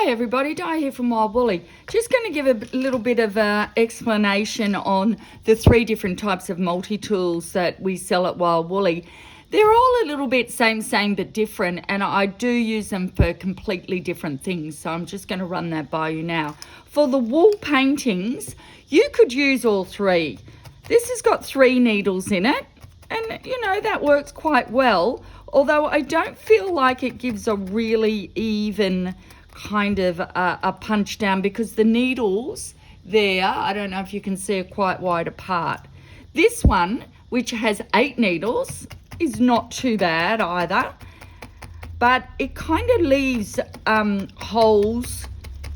Hi everybody, Di here from Wild Woolly. Just going to give a little bit of explanation on the 3 different types of multi-tools that we sell at Wild Woolly. They're all a little bit same but different, and I do use them for completely different things, so I'm just going to run that by you now. For the wool paintings, you could use all 3. This has got 3 needles in it, and you know that works quite well, although I don't feel like it gives a really even kind of a punch down because the needles there, I don't know if you can see, are quite wide apart. This one, which has 8 needles, is not too bad either, but it kind of leaves holes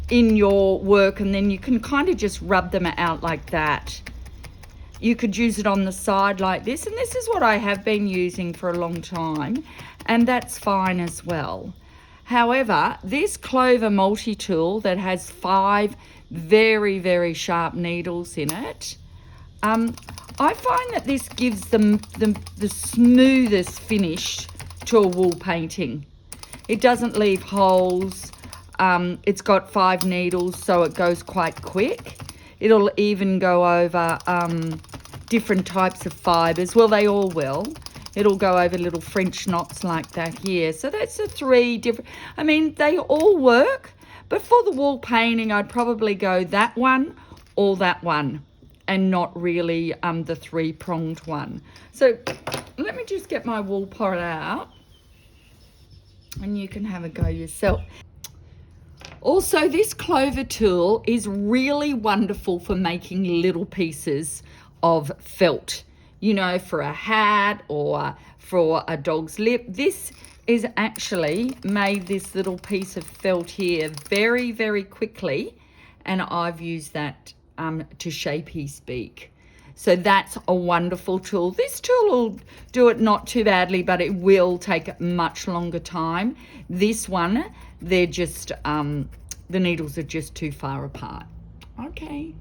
in your work, and then you can kind of just rub them out like that. You could use it on the side like this, and this is what I have been using for a long time, and that's fine as well. However, this Clover multi-tool that has 5 very sharp needles in it, I find that this gives them the smoothest finish to a wool painting. It doesn't leave holes. It's got 5 needles, so it goes quite quick. It'll even go over different types of fibres. Well, they all will. It'll go over little French knots like that here. So that's the 3 different, I mean, they all work, but for the wool painting, I'd probably go that one or that one, and not really the 3-pronged one. So let me just get my wool pot out, and you can have a go yourself. Also, this Clover tool is really wonderful for making little pieces of felt, you know, for a hat or for a dog's lip. This is actually made this little piece of felt here very quickly, and I've used that to shape his beak. So that's a wonderful tool. This tool will do it not too badly, but it will take much longer time. This one, they're just, the needles are just too far apart. Okay.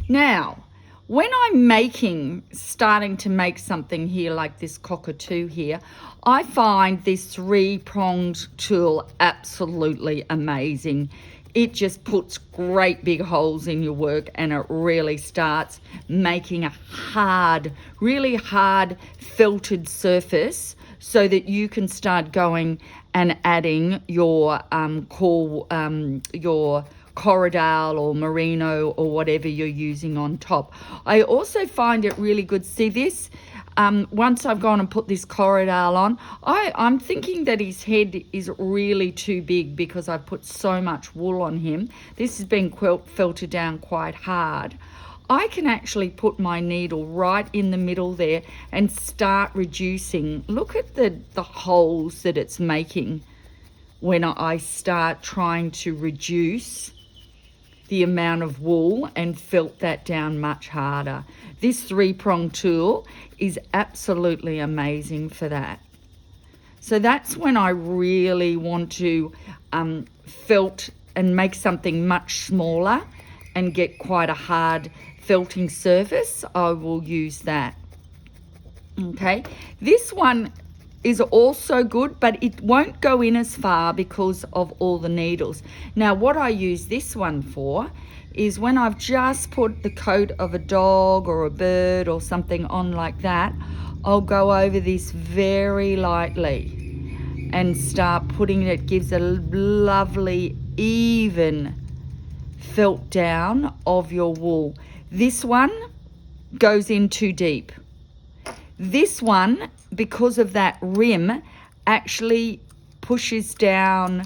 Now, when I'm starting to make something here like this cockatoo here, I find this 3-pronged tool absolutely amazing. It just puts great big holes in your work, and it really starts making a really hard felted surface so that you can start going and adding your your Corridale or Merino or whatever you're using on top. I also find it really good. See this? Once I've gone and put this Corridale on, I'm thinking that his head is really too big because I've put so much wool on him. This has been felted down quite hard. I can actually put my needle right in the middle there and start reducing. Look at the holes that it's making when I start trying to reduce the amount of wool and felt that down much harder. This 3-pronged tool is absolutely amazing for that. So that's when I really want to felt and make something much smaller and get quite a hard felting surface. I will use that. Okay, this one is also good, but it won't go in as far because of all the needles. Now, what I use this one for is when I've just put the coat of a dog or a bird or something on like that, I'll go over this very lightly and start putting it. It gives a lovely, even felt down of your wool. This one goes in too deep. This one, because of that rim, actually pushes down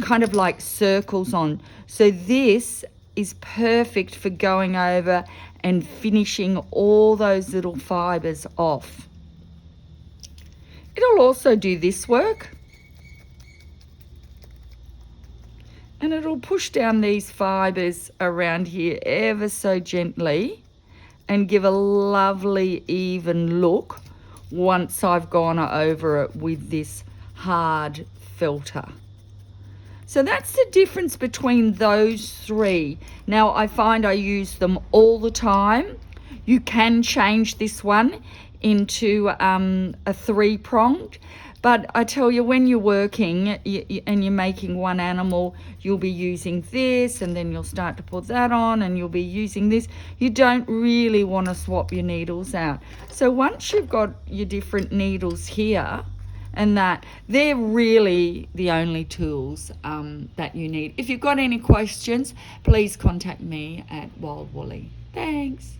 kind of like circles on. So this is perfect for going over and finishing all those little fibres off. It'll also do this work. And it'll push down these fibres around here ever so gently and give a lovely even look once I've gone over it with this hard felter. So that's the difference between those 3. Now, I find I use them all the time. You can change this one into a 3-pronged, But I tell you, when you're working and you're making one animal, you'll be using this, and then you'll start to put that on, and you'll be using this. You don't really want to swap your needles out. So once you've got your different needles here, and that, they're really the only tools that you need. If you've got any questions, please contact me at Wild Woolly. Thanks.